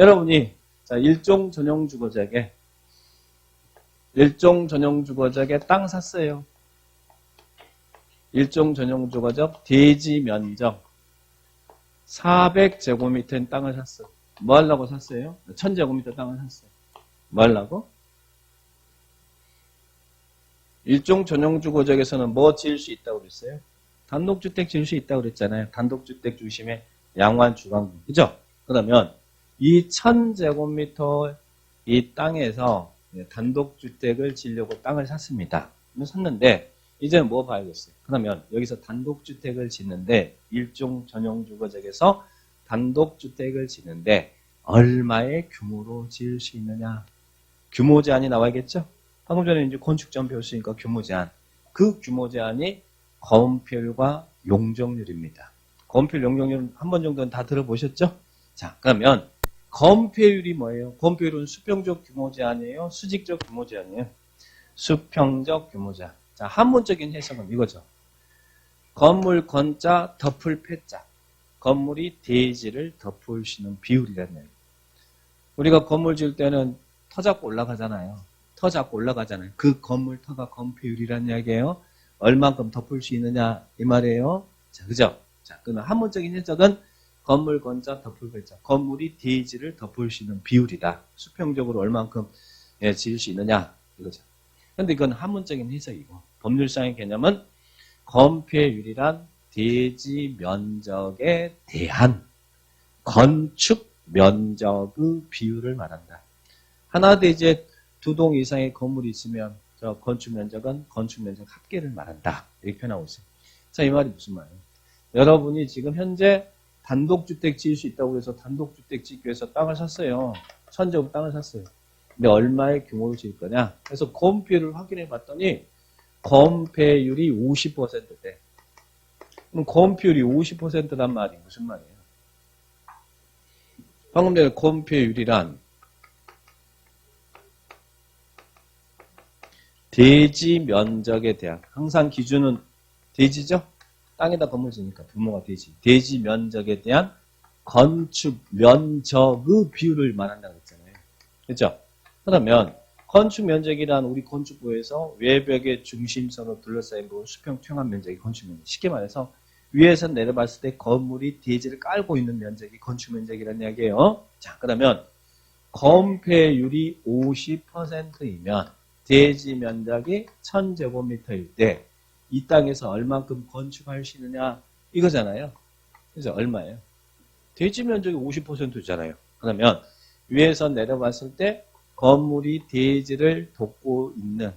여러분이 자 일종 전용 주거지역에 땅 샀어요. 일종 전용 주거지역 대지 면적 400제곱미터인 땅을 샀어. 뭐 하려고 샀어요? 1000제곱미터 땅을 샀어요. 뭐 하려고? 일종 전용 주거지역에서는 뭐 지을 수 있다고 그랬어요? 단독주택 지을 수 있다고 그랬잖아요. 단독주택 중심의 양호한 주거環境. 그죠? 그러면 이 1000제곱미터 이 땅에서 단독주택을 지으려고 땅을 샀습니다. 샀는데 이제 뭐 봐야겠어요? 그러면 여기서 단독주택을 짓는데 일종 전용 주거지역에서 단독주택을 짓는데 얼마의 규모로 지을 수 있느냐? 규모 제한이 나와야겠죠? 방금 전에 이제 건축점 배웠으니까 규모 제한. 그 규모 제한이 건폐율과 용적률입니다. 건폐율, 용적률은 한 번 정도는 다 들어보셨죠? 자, 그러면 건폐율이 뭐예요? 건폐율은 수평적 규모 제한이에요? 수직적 규모 제한이에요? 수평적 규모 제한. 자, 한문적인 해석은 이거죠. 건물 건자 덮을 패자. 건물이 대지를 덮을 수 있는 비율이라는 얘기예요. 우리가 건물 지을 때는 터 잡고 올라가잖아요. 그 건물 터가 건폐율이라는 이야기예요. 얼만큼 덮을 수 있느냐 이 말이에요. 자, 그죠? 자, 그러면 한문적인 해석은 건물 건자 덮을 패자. 건물이 대지를 덮을 수 있는 비율이다. 수평적으로 얼만큼 지을 수 있느냐 이거죠. 그런데 이건 한문적인 해석이고 법률상의 개념은 건폐율이란 대지 면적에 대한 건축 면적의 비율을 말한다. 하나 대지에 2동 이상의 건물이 있으면 저 건축 면적은 건축 면적 합계를 말한다. 이렇게 표현하고 있어요. 자, 이 말이 무슨 말이에요? 여러분이 지금 현재 단독주택 지을 수 있다고 해서 단독주택 짓기 위해서 땅을 샀어요. 1000제곱 땅을 샀어요. 근데 얼마의 규모로 지을 거냐? 그래서 건폐율을 확인해 봤더니 건폐율이 50%대. 그럼 건폐율이 50%란 말이 무슨 말이에요? 방금 전에 건폐율이란 대지 면적에 대한, 항상 기준은 대지죠? 땅에다 건물 지니까 분모가 대지. 대지 면적에 대한 건축 면적의 비율을 말한다고 했잖아요. 그렇죠? 그러면 건축 면적이란 우리 건축부에서 외벽의 중심선으로 둘러싸인 부분 수평 투영한 면적이 건축 면적. 쉽게 말해서 위에서 내려봤을 때 건물이 대지를 깔고 있는 면적이 건축 면적이라는 이야기예요. 자, 그러면 건폐율이 50%이면 대지 면적이 1000제곱미터일 때 이 땅에서 얼만큼 건축할 수 있느냐 이거잖아요. 그래서 얼마예요? 대지 면적이 50%잖아요. 그러면 위에서 내려봤을 때 건물이 대지를 돕고 있는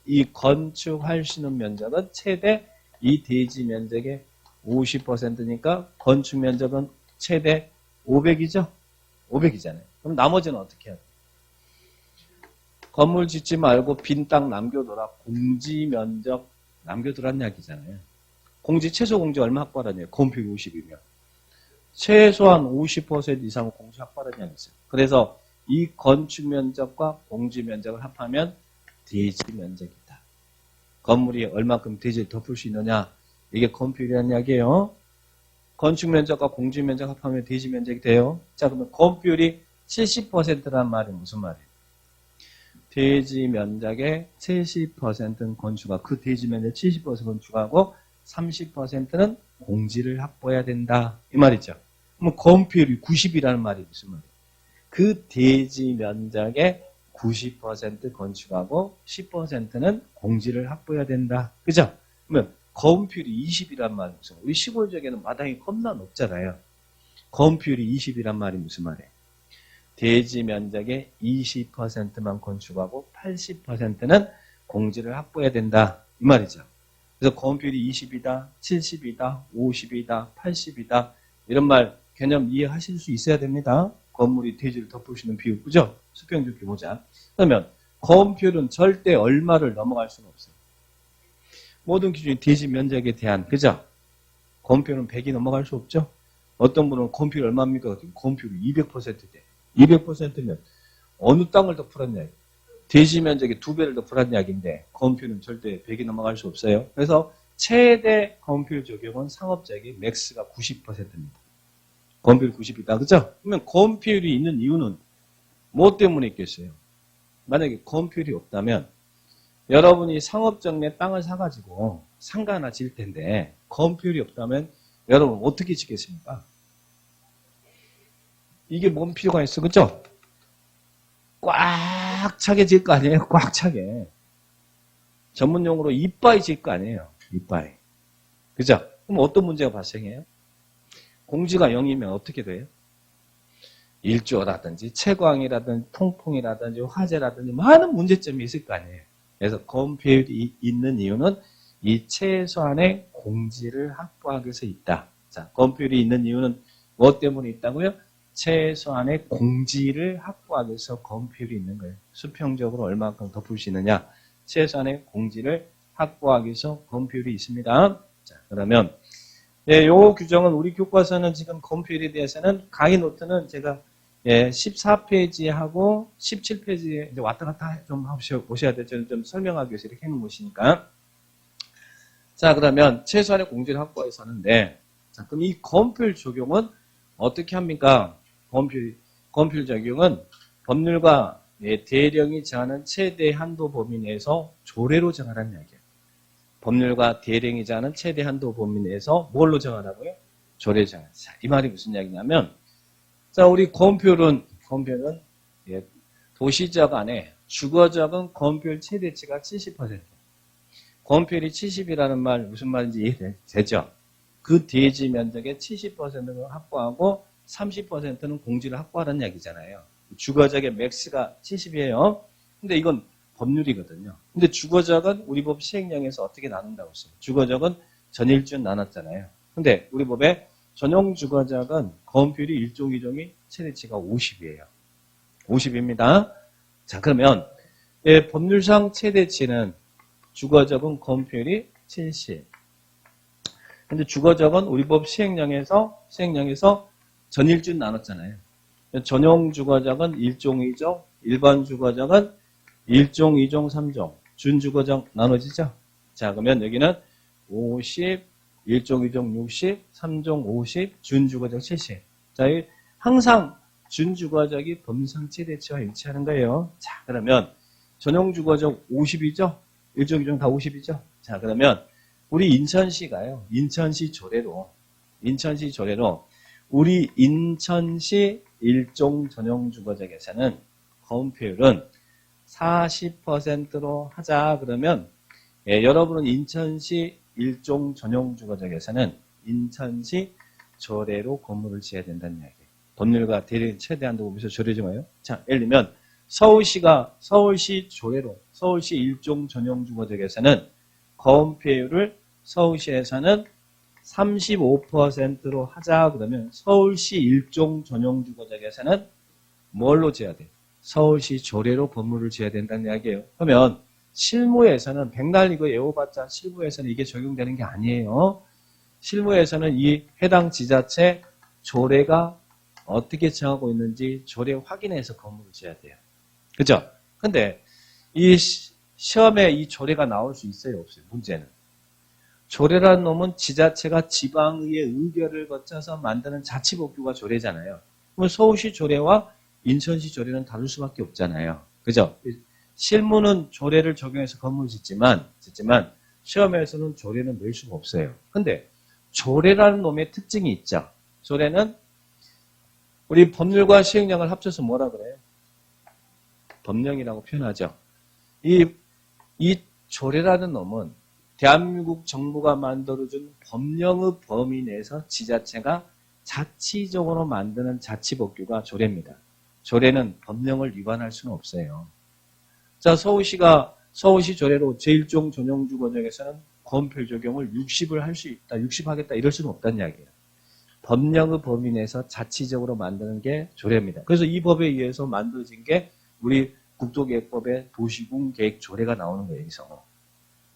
이 건축할 수 있는 면적은 최대 이 대지 면적의 50%니까 건축 면적은 최대 500이죠? 500이잖아요. 그럼 나머지는 어떻게 해야 돼요? 건물 짓지 말고 빈 땅 남겨둬라. 공지 면적 남겨두란 이야기잖아요. 공지, 최소 공지 얼마 확보하라냐? 건폐율 50이면. 최소한 50% 이상 공지 확보하라는 이야기죠. 그래서 이 건축 면적과 공지 면적을 합하면 대지 면적이다. 건물이 얼마큼 대지를 덮을 수 있느냐? 이게 건폐율이라는 이야기예요. 건축 면적과 공지 면적 합하면 대지 면적이 돼요. 자, 그러면 건폐율이 70%란 말이 무슨 말이에요? 대지 면적의 70%는 건축하고 그 대지 면적 70% 건축하고 30%는 공지를 확보해야 된다. 이 말이죠. 그럼 건폐율이 90이라는 말이 무슨 말이에요? 그 대지 면적의 90% 건축하고 10%는 공지를 확보해야 된다. 그죠? 그러면 건폐율이 20이란 말이 무슨 말이에요? 우리 시골 지역에는 마당이 겁나 높잖아요. 건폐율이 20이란 말이 무슨 말이에요? 대지 면적의 20%만 건축하고 80%는 공지를 확보해야 된다. 이 말이죠. 그래서 건폐율이 20이다, 70이다, 50이다, 80이다 이런 말 개념 이해하실 수 있어야 됩니다. 건물이 대지를 덮을 수 있는 비율, 그죠? 수평적 규모자. 그러면 건폐율은 절대 얼마를 넘어갈 수는 없어요. 모든 기준이 대지 면적에 대한, 그죠? 건폐율은 100이 넘어갈 수 없죠? 어떤 분은 건폐율 얼마입니까? 건폐율이 200%대. 200%면 어느 땅을 덮으란 대지 면적의 2배를 덮으란 이야기인데 건폐율은 절대 100이 넘어갈 수 없어요. 그래서 최대 건폐율 적용은 상업지역의 맥스가 90%입니다. 건폐율 90이다. 그죠? 그러면 건폐율이 있는 이유는 뭐 때문에 있겠어요? 만약에 건폐율이 없다면 여러분이 상업정리에 땅을 사가지고 상가 하나 지을 텐데 건폐율이 없다면 여러분 어떻게 짓겠습니까? 이게 뭔 필요가 있어, 그죠? 꽉 차게 지을 거 아니에요? 꽉 차게. 전문용어로 이빠이 지을 거 아니에요? 이빠이. 그죠? 그럼 어떤 문제가 발생해요? 공지가 0이면 어떻게 돼요? 일조라든지 채광이라든지 통풍이라든지 화재라든지 많은 문제점이 있을 거 아니에요. 그래서 건폐율이 있는 이유는 이 최소한의 공지를 확보하기 위해서 있다. 자, 건폐율이 있는 이유는 뭐 때문에 있다고요? 최소한의 공지를 확보하기 위해서 건폐율이 있는 거예요. 수평적으로 얼마만큼 덮을 수 있느냐? 최소한의 공지를 확보하기 위해서 건폐율이 있습니다. 자, 그러면 요 규정은 우리 교과서는 지금 건폐율에 대해서는 강의 노트는 제가 14페이지하고 17페이지에 이제 왔다 갔다 좀 보셔야 돼요. 저는 좀 설명하기 위해서 이렇게 해놓은 것이니까. 자, 그러면 최소한의 공지를 확보해서 하는데, 자, 그럼 이 건폐율 적용은 어떻게 합니까? 건폐율 적용은 법률과 대령이 정하는 최대 한도 범위 내에서 조례로 정하라는 이야기예요. 법률과 대령이 정하는 최대 한도 범위 내에서 뭘로 정하라고요? 조례 정하. 자, 이 말이 무슨 이야기냐면, 자, 우리 건폐율은 도시적 안에 주거적은 건폐율 최대치가 70%. 건폐율이 70이라는 말 무슨 말인지 이해되죠? 그 대지 면적의 70%를 확보하고 30%는 공지를 확보하라는 이야기잖아요. 주거적의 맥스가 70이에요. 근데 이건 법률이거든요. 근데 주거적은 우리 법 시행령에서 어떻게 나눈다고 했어요? 주거적은 전일준 나눴잖아요. 근데 우리 법에 전용 주거적은 건폐율이 1종 2종이 최대치가 50이에요. 50입니다. 자, 그러면 법률상 최대치는 주거적은 건폐율이 70. 근데 주거적은 우리 법 시행령에서 전일준 나눴잖아요. 전용 주거적은 1종 2종, 일반 주거적은 1종 2종 3종, 준주거적 나눠지죠. 자, 그러면 여기는 50, 1종 2종 60, 3종 50, 준주거적 70. 자, 항상 준주거적이 범상 최대치와 일치하는 거예요. 자, 그러면 전용주거적 50이죠? 1종 2종 다 50이죠? 자, 그러면 우리 인천시가요. 인천시 조례로 우리 인천시 1종 전용주거적에서는 건폐율은 40%로 하자. 그러면 여러분은 인천시 1종 전용주거적에서는 인천시 조례로 건물을 지어야 된다는 이야기예요. 법률과 대리 최대 한도 보면서 조례 정해요. 자, 예를 들면 서울시 조례로 서울시 1종 전용주거적에서는 건폐율을 서울시에서는 35%로 하자. 그러면 서울시 1종 전용주거적에서는 뭘로 지어야 돼요? 서울시 조례로 건물을 지어야 된다는 이야기예요. 그러면 실무에서는 백날 이거 외워봤자 실무에서는 이게 적용되는 게 아니에요. 실무에서는 이 해당 지자체 조례가 어떻게 정하고 있는지 조례 확인해서 건물을 지어야 돼요. 그죠? 근데 이 시험에 이 조례가 나올 수 있어요, 없어요? 문제는. 조례라는 놈은 지자체가 지방의회 의결을 거쳐서 만드는 자치법규가 조례잖아요. 그럼 서울시 조례와 인천시 조례는 다를 수밖에 없잖아요. 그죠? 실무는 조례를 적용해서 건물을 짓지만 시험에서는 조례는 낼 수가 없어요. 근데 조례라는 놈의 특징이 있죠. 조례는 우리 법률과 시행령을 합쳐서 뭐라 그래요? 법령이라고 표현하죠. 이 조례라는 놈은 대한민국 정부가 만들어준 법령의 범위 내에서 지자체가 자치적으로 만드는 자치법규가 조례입니다. 조례는 법령을 위반할 수는 없어요. 자, 서울시 조례로 제1종 전용주거적에서는 건폐율 적용을 60을 할 수 있다, 60 하겠다 이럴 수는 없다는 이야기예요. 법령의 범위 내에서 자치적으로 만드는 게 조례입니다. 그래서 이 법에 의해서 만들어진 게 우리 국토계획법에 도시군계획 조례가 나오는 거예요. 여기서.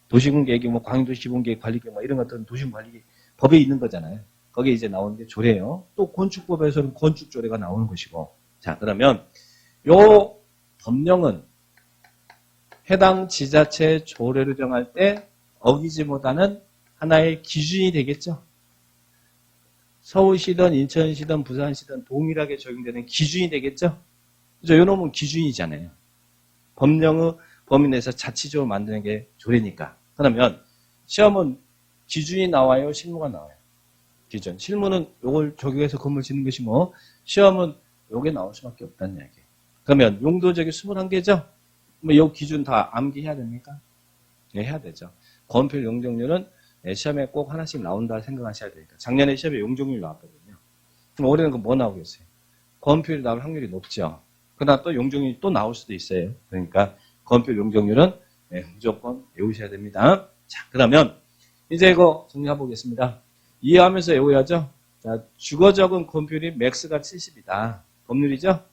도시군계획이 광역도시군계획 관리계획 이런 것들은 도시군관리계획 법에 있는 거잖아요. 거기에 이제 나오는 게 조례예요. 또 건축법에서는 건축조례가 나오는 것이고. 자, 그러면 요 법령은 해당 지자체 조례를 정할 때 어기지 못하는 하나의 기준이 되겠죠. 서울시든 인천시든 부산시든 동일하게 적용되는 기준이 되겠죠? 그죠? 요 놈은 기준이잖아요. 법령의 범위 내에서 자치적으로 만드는 게 조례니까. 그러면 시험은 기준이 나와요? 실무가 나와요? 기준. 실무는 요걸 적용해서 건물 짓는 것이고 시험은 요게 나올 수밖에 없다는 이야기예요. 그러면 용도적이 21개죠? 뭐 요 기준 다 암기해야 됩니까? 네, 해야 되죠. 건폐율 용적률은 시험에 꼭 하나씩 나온다 생각하셔야 되니까. 작년에 시험에 용적률 나왔거든요. 그럼 올해는 뭐 나오겠어요? 건폐율이 나올 확률이 높죠. 그러나 또 용적률이 또 나올 수도 있어요. 그러니까 건폐율 용적률은 무조건 외우셔야 됩니다. 자, 그러면 이제 이거 정리해 보겠습니다. 이해하면서 외워야죠. 자, 주거적은 건폐율이 맥스가 70이다. 법률이죠.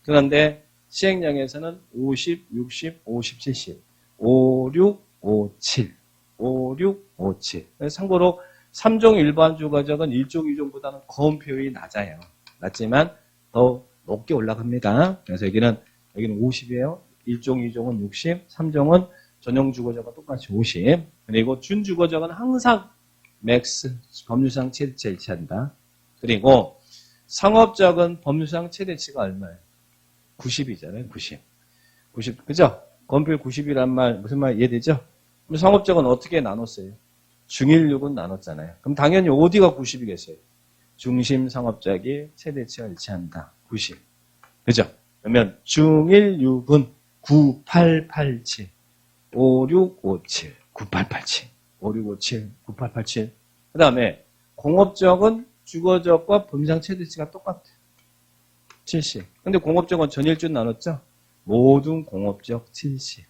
그런데 시행령에서는 50, 60, 50, 70, 5, 6, 5, 7, 5, 6, 5, 7. 참고로 3종 일반 주거적은 1종, 2종보다는 건폐율이 낮아요. 낮지만 더 높게 올라갑니다. 그래서 여기는 50이에요. 1종, 2종은 60, 3종은 전용 주거적과 똑같이 50. 그리고 준주거적은 항상 맥스, 법률상 최대치가 일치한다. 그리고 상업적은 법률상 최대치가 얼마예요? 90이잖아요. 90. 그죠? 건폐율 90이란 말 무슨 말 이해되죠? 그럼 상업적은 어떻게 나눴어요? 중일육은 나눴잖아요. 그럼 당연히 어디가 90이겠어요? 중심 상업적이 최대치가 일치한다. 90. 그죠? 그러면 중일육은 9887, 5657, 9887, 5657, 9887. 그 다음에 공업적은 주거적과 법률상 최대치가 똑같아요. 70. 근데 공업적은 전일주 나눴죠? 모든 공업적 70.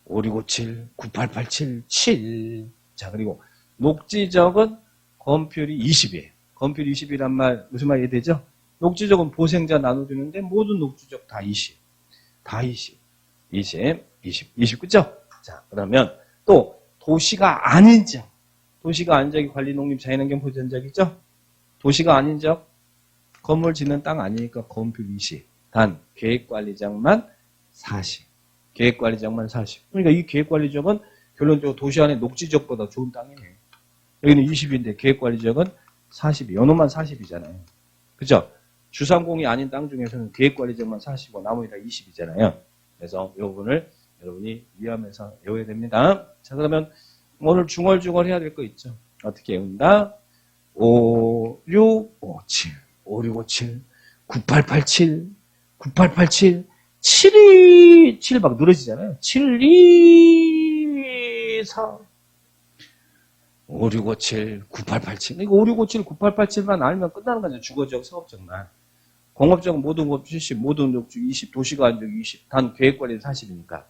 5657, 9887, 7. 자, 그리고 녹지적은 건폐율이 20이에요. 건폐율 20이란 말, 무슨 말이 되죠? 녹지적은 보생자 나눠주는데 모든 녹지적 다 20. 다 20. 20, 20, 20, 그죠? 자, 그러면 또 도시가 아닌 적. 도시가 아닌 적이 관리 농립 자연환경 보전적이죠? 도시가 아닌 적. 건물 짓는 땅 아니니까 건폐율 20. 단 계획관리장만 40. 계획관리장만 40. 그러니까 이 계획관리적은 결론적으로 도시 안에 녹지적보다 좋은 땅이에요. 여기는 20인데 계획관리적은 40이. 연호만 40이잖아요. 그죠? 주상공이 아닌 땅 중에서는 계획관리적만 40이고 나머지 다 20이잖아요. 그래서 이 부분을 여러분이 이해하면서 외워야 됩니다. 자, 그러면 오늘 중얼중얼 해야 될 거 있죠? 어떻게 외운다? 5, 6, 5, 7. 5657, 9887, 9887, 72, 7 막 늘어지잖아요. 72, 4, 5657, 9887. 이거 5657, 9887만 알면 끝나는 거죠. 주거적, 사업적만. 공업적 모든 것 70, 모든 녹주 20, 도시가 안적 20, 단 계획관리 40이니까.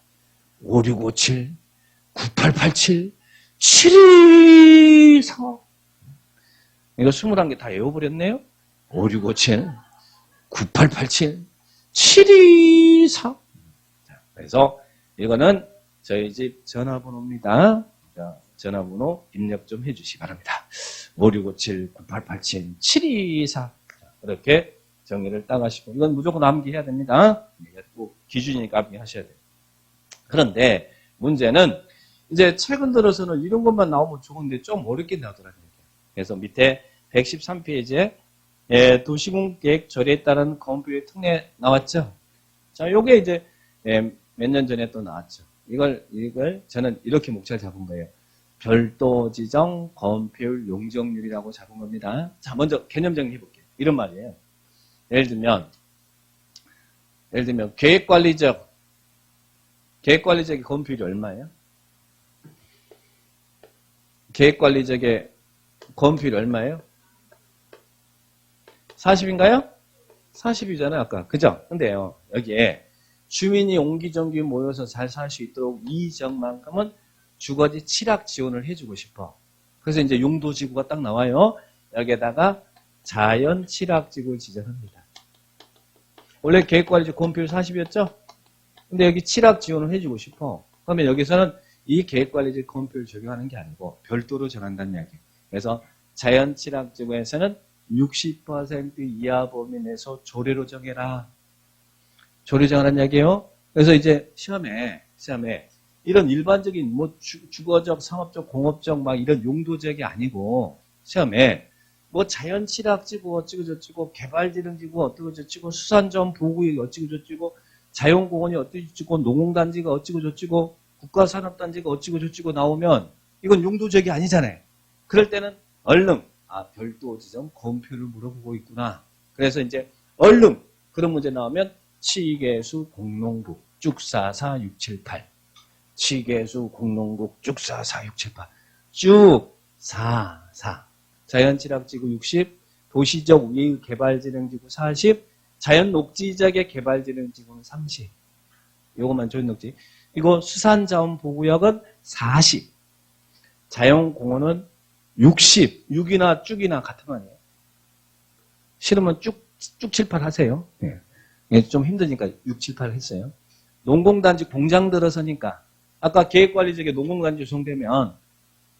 5657, 9887, 72, 4. 이거 21개 다 외워버렸네요. 5657, 9887, 724. 그래서 이거는 저희 집 전화번호입니다. 전화번호 입력 좀 해주시기 바랍니다. 5657, 9887, 724. 이렇게 정리를 딱 하시고, 이건 무조건 암기해야 됩니다. 꼭 기준이니까 암기하셔야 돼요. 그런데 문제는 이제 최근 들어서는 이런 것만 나오면 좋은데 좀 어렵게 나오더라고요. 그래서 밑에 113페이지에 도시공계획 조례에 따른 건폐율 특례 나왔죠. 자, 요게 이제 몇 년 전에 또 나왔죠. 이걸 저는 이렇게 목차를 잡은 거예요. 별도 지정 건폐율 용적률이라고 잡은 겁니다. 자, 먼저 개념 정리해 볼게요. 이런 말이에요. 예를 들면 계획관리적의 건폐율이 얼마예요? 계획관리적의 건폐율이 얼마예요? 40인가요? 40이잖아요, 아까. 그죠? 근데요, 여기에 주민이 옹기종기 모여서 잘 살 수 있도록 이 지역만큼은 주거지 취락 지원을 해주고 싶어. 그래서 이제 용도지구가 딱 나와요. 여기에다가 자연 취락지구를 지정합니다. 원래 계획관리적 건폐율 40이었죠? 근데 여기 취락 지원을 해주고 싶어. 그러면 여기서는 이 계획관리적 건폐율 적용하는 게 아니고 별도로 정한다는 이야기예요. 그래서 자연 취락지구에서는 60% 이하 범위 내에서 조례로 정해라. 조례 정하라는 이야기예요. 그래서 이제 시험에 이런 일반적인 뭐 주거적, 상업적, 공업적 막 이런 용도적이 아니고 시험에 뭐 자연치락지구 어찌고저찌고 개발지능지구 어찌고저찌고 수산점 보호구역 어찌고저찌고 자연공원이 어찌고저찌고 농공단지가 어찌고저찌고 국가산업단지가 어찌고저찌고 나오면 이건 용도적이 아니잖아요. 그럴 때는 얼른 별도 지정 검표를 물어보고 있구나. 그래서 이제 얼른 그런 문제 나오면 치계수 공농국 쭉 44678 치계수 공농국 쭉 44678 쭉 44 자연치락지구 60 도시적 우회의 개발진흥지구 40 자연녹지지역의 개발진흥지구는 30 요것만 자연녹지 이거 수산자원보호구역은 40 자연공원은 60 6이나 쭉이나 같은 말이에요. 싫으면 쭉 7, 8 하세요. 네. 좀 힘드니까 6, 7, 8 했어요. 농공단지 공장 들어서니까 아까 계획관리지역에 농공단지 조성되면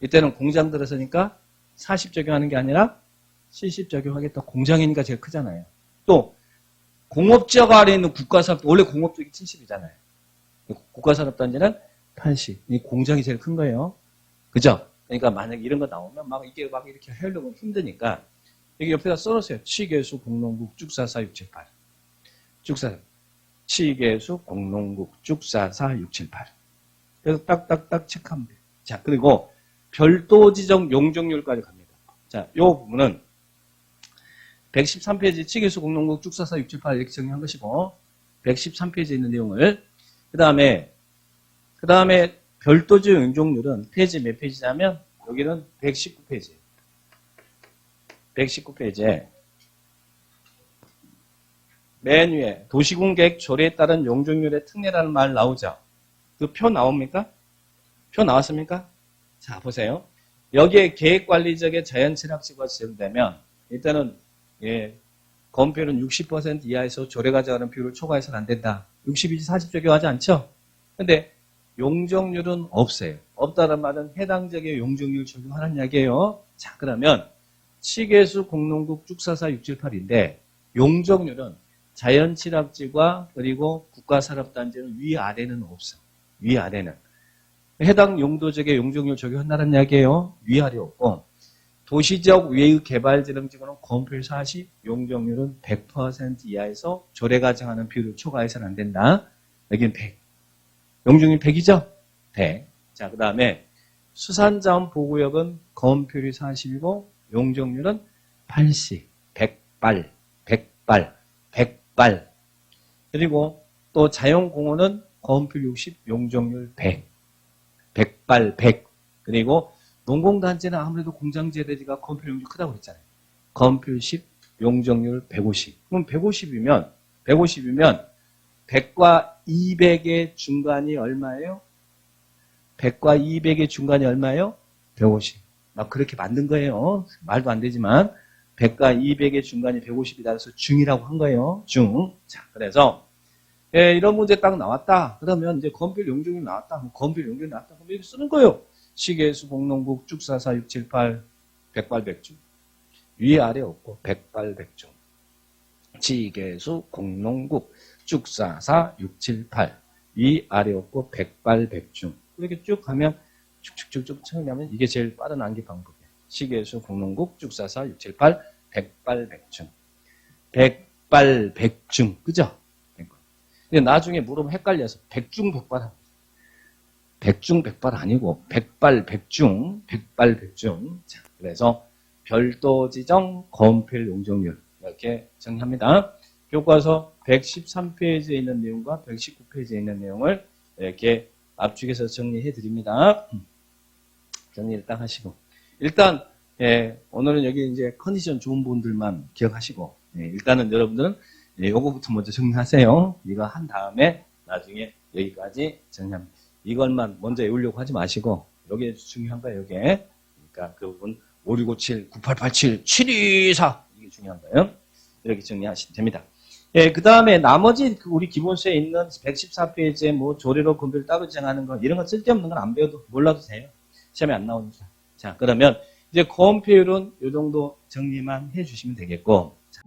이때는 공장 들어서니까 40 적용하는 게 아니라 70 적용하겠다. 공장이니까 제일 크잖아요. 또 공업지역 아래에 있는 국가산업 원래 공업지역이 70이잖아요. 국가산업단지는 80. 이 공장이 제일 큰 거예요. 그죠? 그러니까 만약에 이런 거 나오면 이게 이렇게 하려고 힘드니까 여기 옆에다 써놓으세요. 치계수 공농국 쭉 44678 쭉 4 치계수 공농국 쭉 44678 그래서 딱딱딱 체크하면 돼요. 자, 그리고 별도 지정 용적률까지 갑니다. 자, 요 부분은 113페이지 치계수 공농국 쭉 44678 이렇게 정리한 것이고 113페이지에 있는 내용을 그 다음에 별도 지정 용적률은 페이지 몇 페이지냐면 여기는 119페이지 119페이지에 맨 위에 도시공계획 조례에 따른 용적률의 특례라는 말 나오죠. 그 표 나옵니까? 표 나왔습니까? 자, 보세요. 여기에 계획관리지역의 자연취락지구가 지정되면 일단은 건폐율은 60% 이하에서 조례 가져가는 비율을 초과해서는 안 된다. 60이지 40 적용하지 않죠? 근데 용적률은 없어요. 없다는 말은 해당 지역의 용적률 적용하는 이야기예요. 자, 그러면 치계수 공농국 쭉 44678인데 용적률은 자연취락지구와 그리고 국가산업단지는 위아래는 없어. 위아래는. 해당 용도지역의 용적률 적용한다는 이야기예요. 위아래 없고 도시지역 외의 개발지능지구는 건폐율 40, 용적률은 100% 이하에서 조례가 정하는 비율을 초과해서는 안 된다. 여기는 100. 용적률 100이죠? 100. 자, 그 다음에 수산자원보호구역은 건폐율이 40이고 용적률은 80. 100발, 100발, 100발. 그리고 또 자연공원은 건폐율 60, 용적률 100. 100발, 100. 그리고 농공단지는 아무래도 공장재래지가 건폐율 용적률 크다고 그랬잖아요. 건폐율 10, 용적률 150. 그럼 150이면 100과 200의 중간이 얼마예요? 100과 200의 중간이 얼마예요? 150. 막 그렇게 만든 거예요. 말도 안 되지만 100과 200의 중간이 150이다 해서 중이라고 한 거예요. 중. 자, 그래서 이런 문제 딱 나왔다. 그러면 이제 건폐율 용적률 나왔다. 건폐율 용적률 나왔다. 그럼 이렇게 쓰는 거예요. 치계수 공농국 쭉 44678 100발 100중. 위아래 없고 100발 100중. 치계수 공농국 쭉 44678 위아래 없고 100발 100중. 이렇게 쭉 가면 쭉쭉쭉쭉 청하면 이게 제일 빠른 암기 방법이에요. 치계수 공농국 쭉 44678 100발 100중. 100발 100중. 그죠? 근데 나중에 물으면 헷갈려서 100중 100발 하고 100중 100발 아니고 100발 100중 100발 100중. 자, 그래서 별도 지정 건폐율 용적률 이렇게 정리합니다. 교과서 113페이지에 있는 내용과 119페이지에 있는 내용을 이렇게 압축해서 정리해 드립니다. 정리를 딱 하시고 일단 오늘은 여기 이제 컨디션 좋은 분들만 기억하시고 일단은 여러분들은 요거부터 먼저 정리하세요. 이거 한 다음에 나중에 여기까지 정리합니다. 이것만 먼저 외우려고 하지 마시고 여기 중요한 거예요. 이게 그러니까 그 부분 5657, 9887, 724 이게 중요한 거예요. 이렇게 정리하시면 됩니다. 그 다음에 나머지 우리 기본서에 있는 114페이지에 뭐 조례로 건폐율 따로 정하는 거 이런 거 쓸데없는 건 안 배워도 몰라도 돼요. 시험에 안 나오니까. 자, 그러면 이제 건폐율은 이 정도 정리만 해주시면 되겠고. 자.